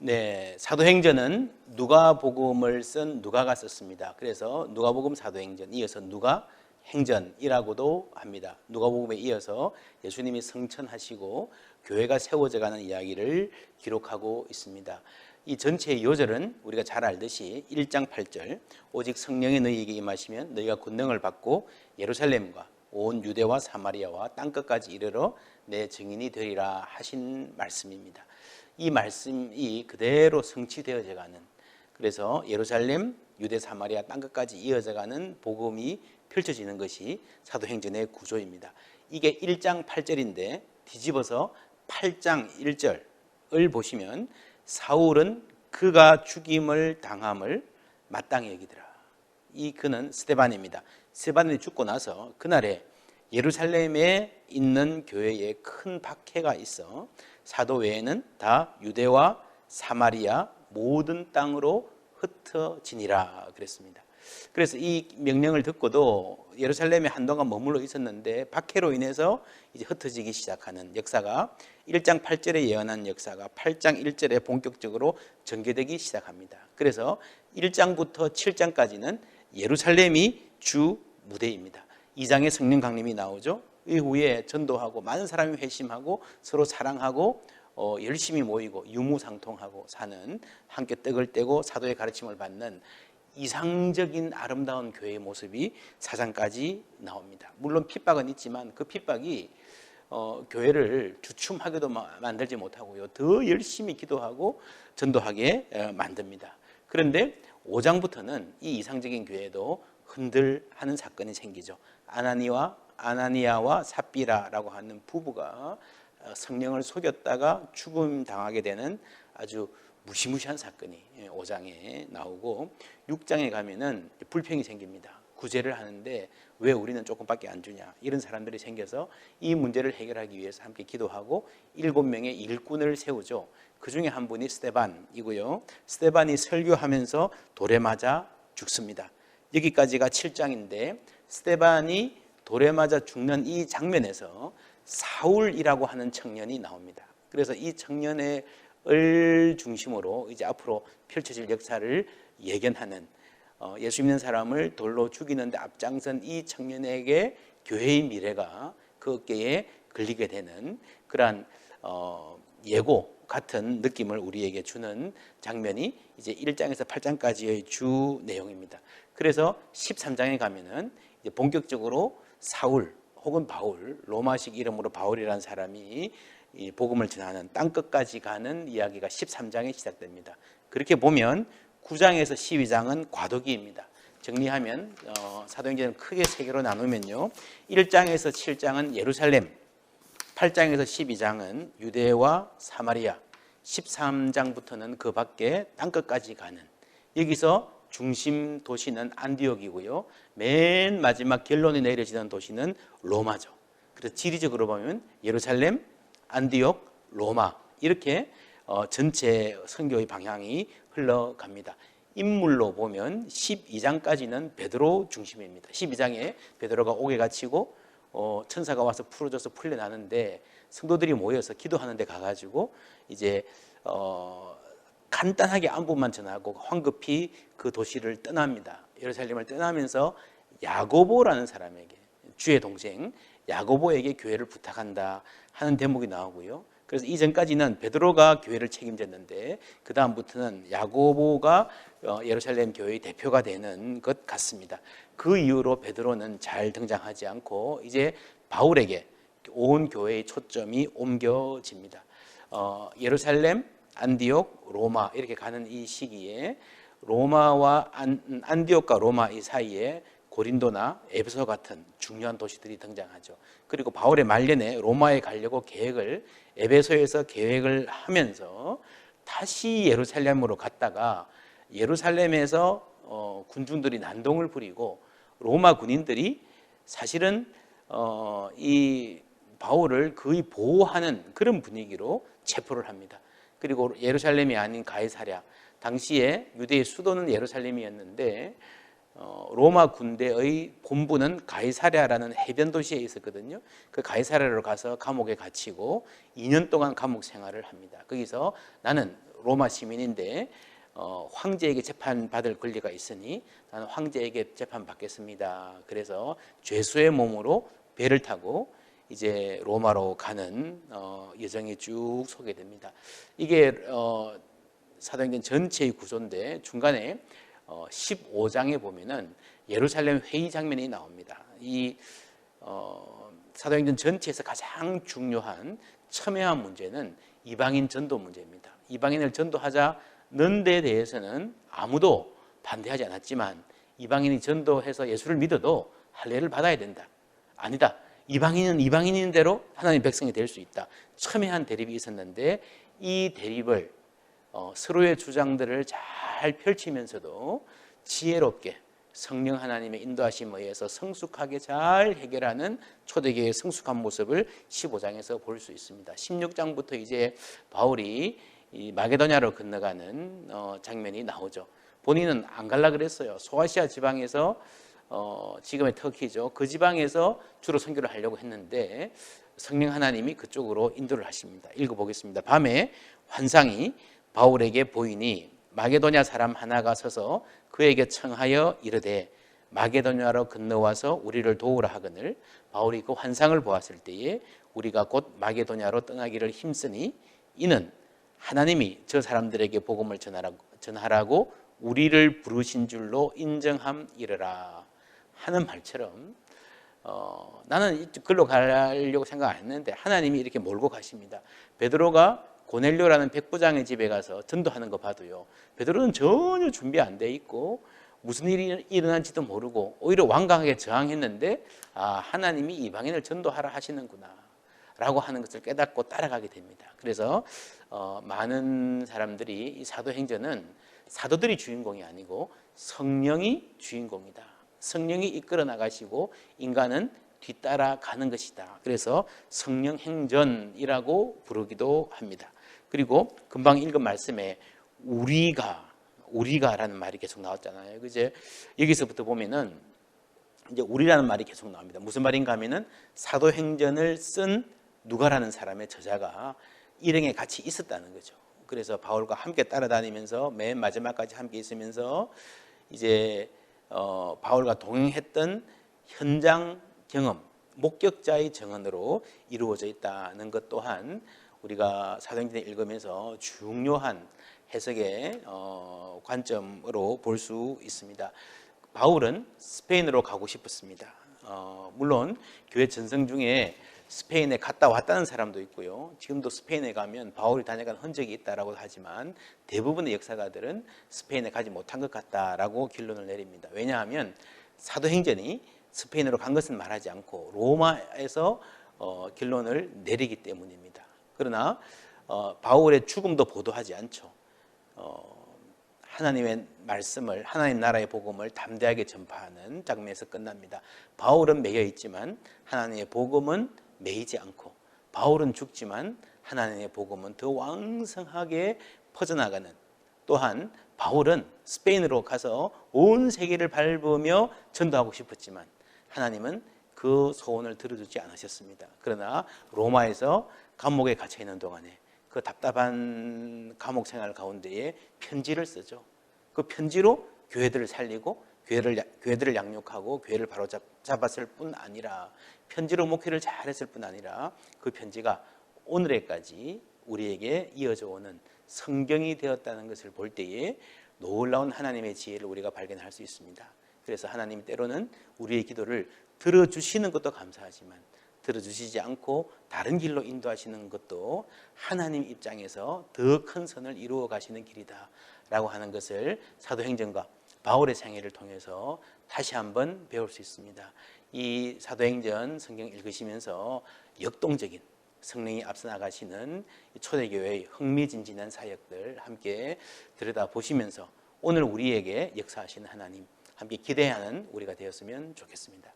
네, 사도행전은 누가복음을 쓴 누가가 썼습니다. 그래서 누가복음 사도행전, 이어서 누가행전이라고도 합니다. 누가복음에 이어서 예수님이 성천하시고 교회가 세워져가는 이야기를 기록하고 있습니다. 이 전체의 요절은 우리가 잘 알듯이 1장 8절 오직 성령이 너희에게 임하시면 너희가 권능을 받고 예루살렘과 온 유대와 사마리아와 땅끝까지 이르러 내 증인이 되리라 하신 말씀입니다. 이 말씀이 그대로 성취되어져 가는, 그래서 예루살렘, 유대, 사마리아 땅끝까지 이어져 가는 복음이 펼쳐지는 것이 사도행전의 구조입니다. 이게 1장 8절인데 뒤집어서 8장 1절을 보시면 사울은 그가 죽임을 당함을 마땅히 여기더라. 이 그는 스데반입니다. 스데반이 죽고 나서 그날에 예루살렘에 있는 교회에 큰 박해가 있어 사도 외에는 다 유대와 사마리아 모든 땅으로 흩어지니라 그랬습니다. 그래서 이 명령을 듣고도 예루살렘에 한동안 머물러 있었는데 박해로 인해서 이제 흩어지기 시작하는 역사가 1장 8절에 예언한 역사가 8장 1절에 본격적으로 전개되기 시작합니다. 그래서 1장부터 7장까지는 예루살렘이 주 무대입니다. 2장에 성령 강림이 나오죠. 이후에 전도하고 많은 사람이 회심하고 서로 사랑하고 열심히 모이고 유무상통하고 사는, 함께 떡을 떼고 사도의 가르침을 받는 이상적인 아름다운 교회의 모습이 4장까지 나옵니다. 물론 핍박은 있지만 그 핍박이 교회를 주춤하게도 만들지 못하고요, 더 열심히 기도하고 전도하게 만듭니다. 그런데 5장부터는 이 이상적인 교회도 흔들하는 사건이 생기죠. 아나니아와 삽비라라고 하는 부부가 성령을 속였다가 죽음 당하게 되는 아주 무시무시한 사건이 5장에 나오고, 6장에 가면은 불평이 생깁니다. 구제를 하는데 왜 우리는 조금밖에 안 주냐, 이런 사람들이 생겨서 이 문제를 해결하기 위해서 함께 기도하고 7명의 일꾼을 세우죠. 그 중에 한 분이 스데반이고요. 스데반이 설교하면서 돌에 맞아 죽습니다. 여기까지가 7장인데 스데반이 돌에 맞아 죽는 이 장면에서 사울이라고 하는 청년이 나옵니다. 그래서 이 청년을 중심으로 이제 앞으로 펼쳐질 역사를 예견하는, 예수 믿는 사람을 돌로 죽이는데 앞장선 이 청년에게 교회의 미래가 그 어깨에 걸리게 되는 그러한 예고 같은 느낌을 우리에게 주는 장면이 이제 1장에서 8장까지의 주 내용입니다. 그래서 13장에 가면은 이제 본격적으로 사울 혹은 바울, 로마식 이름으로 바울이라는 사람이 이 복음을 전하는 땅끝까지 가는 이야기가 13장에 시작됩니다. 그렇게 보면 9장에서 12장은 과도기입니다. 정리하면 사도행전을 크게 세 개로 나누면요, 1장에서 7장은 예루살렘, 8장에서 12장은 유대와 사마리아, 13장부터는 그 밖에 땅끝까지 가는, 여기서 중심 도시는 안디옥이고요, 맨 마지막 결론이 내려지는 도시는 로마죠. 그래서 지리적으로 보면 예루살렘, 안디옥, 로마, 이렇게 전체 선교의 방향이 흘러갑니다. 인물로 보면 12장까지는 베드로 중심입니다. 12장에 베드로가 옥에 갇히고 천사가 와서 풀어줘서 풀려나는데 성도들이 모여서 기도하는 데 가가지고 이제 간단하게 안부만 전하고 황급히 그 도시를 떠납니다. 예루살렘을 떠나면서 야고보라는 사람에게, 주의 동생 야고보에게 교회를 부탁한다 하는 대목이 나오고요. 그래서 이전까지는 베드로가 교회를 책임졌는데 그 다음부터는 야고보가 예루살렘 교회의 대표가 되는 것 같습니다. 그 이후로 베드로는 잘 등장하지 않고 이제 바울에게 온 교회의 초점이 옮겨집니다. 예루살렘, 안디옥, 로마 이렇게 가는 이 시기에 로마와 안디옥과 로마 이 사이에 고린도나 에베소 같은 중요한 도시들이 등장하죠. 그리고 바울의 말년에 로마에 가려고 에베소에서 계획을 하면서 다시 예루살렘으로 갔다가 예루살렘에서 군중들이 난동을 부리고 로마 군인들이 사실은 이 바울을 거의 보호하는 그런 분위기로 체포를 합니다. 그리고 예루살렘이 아닌 가이사랴, 당시에 유대의 수도는 예루살렘이었는데 로마 군대의 본부는 가이사랴라는 해변 도시에 있었거든요. 그 가이사랴로 가서 감옥에 갇히고 2년 동안 감옥 생활을 합니다. 거기서 나는 로마 시민인데 황제에게 재판받을 권리가 있으니 나는 황제에게 재판받겠습니다. 그래서 죄수의 몸으로 배를 타고 이제 로마로 가는 여정이 쭉 소개됩니다. 이게 사도행전 전체의 구조인데 중간에 15장에 보면은 예루살렘 회의 장면이 나옵니다. 이 사도행전 전체에서 가장 중요한 첨예한 문제는 이방인 전도 문제입니다. 이방인을 전도하자는 데 대해서는 아무도 반대하지 않았지만 이방인이 전도해서 예수를 믿어도 할례를 받아야 된다. 아니다. 이방인은 이방인인 대로 하나님의 백성이 될 수 있다. 첨예한 대립이 있었는데 이 대립을 서로의 주장들을 잘 펼치면서도 지혜롭게 성령 하나님의 인도하심에 의해서 성숙하게 잘 해결하는 초대교회의 성숙한 모습을 15장에서 볼 수 있습니다. 16장부터 이제 바울이 이 마게도냐로 건너가는 장면이 나오죠. 본인은 안 갈라 그랬어요. 소아시아 지방에서 지금의 터키죠. 그 지방에서 주로 선교를 하려고 했는데 성령 하나님이 그쪽으로 인도를 하십니다. 읽어보겠습니다. 밤에 환상이 바울에게 보이니 마게도냐 사람 하나가 서서 그에게 청하여 이르되 마게도냐로 건너와서 우리를 도우라 하거늘 바울이 그 환상을 보았을 때에 우리가 곧 마게도냐로 떠나기를 힘쓰니 이는 하나님이 저 사람들에게 복음을 전하라고 우리를 부르신 줄로 인정함이르라 하는 말처럼 나는 글로 가려고 생각 안 했는데 하나님이 이렇게 몰고 가십니다. 베드로가 고넬료라는 백부장의 집에 가서 전도하는 거 봐도요, 베드로는 전혀 준비 안 돼 있고 무슨 일이 일어난지도 모르고 오히려 완강하게 저항했는데 하나님이 이방인을 전도하라 하시는구나 라고 하는 것을 깨닫고 따라가게 됩니다. 그래서 많은 사람들이 이 사도행전은 사도들이 주인공이 아니고 성령이 주인공이다. 성령이 이끌어 나가시고 인간은 뒤따라 가는 것이다. 그래서 성령행전이라고 부르기도 합니다. 그리고 금방 읽은 말씀에 우리가라는 말이 계속 나왔잖아요. 이제 여기서부터 보면은 이제 우리라는 말이 계속 나옵니다. 무슨 말인가 하면은 사도행전을 쓴 누가라는 사람의 저자가 일행에 같이 있었다는 거죠. 그래서 바울과 함께 따라다니면서 맨 마지막까지 함께 있으면서 이제 바울과 동행했던 현장 경험, 목격자의 증언으로 이루어져 있다는 것 또한 우리가 사도행전을 읽으면서 중요한 해석의 관점으로 볼 수 있습니다. 바울은 스페인으로 가고 싶었습니다. 물론 교회 전성 중에 스페인에 갔다 왔다는 사람도 있고요. 지금도 스페인에 가면 바울이 다녀간 흔적이 있다라고 하지만 대부분의 역사가들은 스페인에 가지 못한 것 같다라고 결론을 내립니다. 왜냐하면 사도행전이 스페인으로 간 것은 말하지 않고 로마에서 결론을 내리기 때문입니다. 그러나 바울의 죽음도 보도하지 않죠. 하나님의 말씀을, 하나님 나라의 복음을 담대하게 전파하는 장면에서 끝납니다. 바울은 매여 있지만 하나님의 복음은 매이지 않고, 바울은 죽지만 하나님의 복음은 더 왕성하게 퍼져나가는, 또한 바울은 스페인으로 가서 온 세계를 밟으며 전도하고 싶었지만 하나님은 그 소원을 들어주지 않으셨습니다. 그러나 로마에서 감옥에 갇혀 있는 동안에 그 답답한 감옥 생활 가운데에 편지를 쓰죠. 그 편지로 교회들을 살리고 교회들을 양육하고 교회를 바로잡았을 뿐 아니라, 편지로 목회를 잘했을 뿐 아니라 그 편지가 오늘에까지 우리에게 이어져 오는 성경이 되었다는 것을 볼 때에 놀라운 하나님의 지혜를 우리가 발견할 수 있습니다. 그래서 하나님이 때로는 우리의 기도를 들어주시는 것도 감사하지만 들어주시지 않고 다른 길로 인도하시는 것도 하나님 입장에서 더 큰 선을 이루어 가시는 길이다 라고 하는 것을 사도행전과 바울의 생애를 통해서 다시 한번 배울 수 있습니다. 이 사도행전 성경 읽으시면서 역동적인 성령이 앞서 나가시는 초대교회의 흥미진진한 사역들 함께 들여다보시면서 오늘 우리에게 역사하시는 하나님 함께 기대하는 우리가 되었으면 좋겠습니다.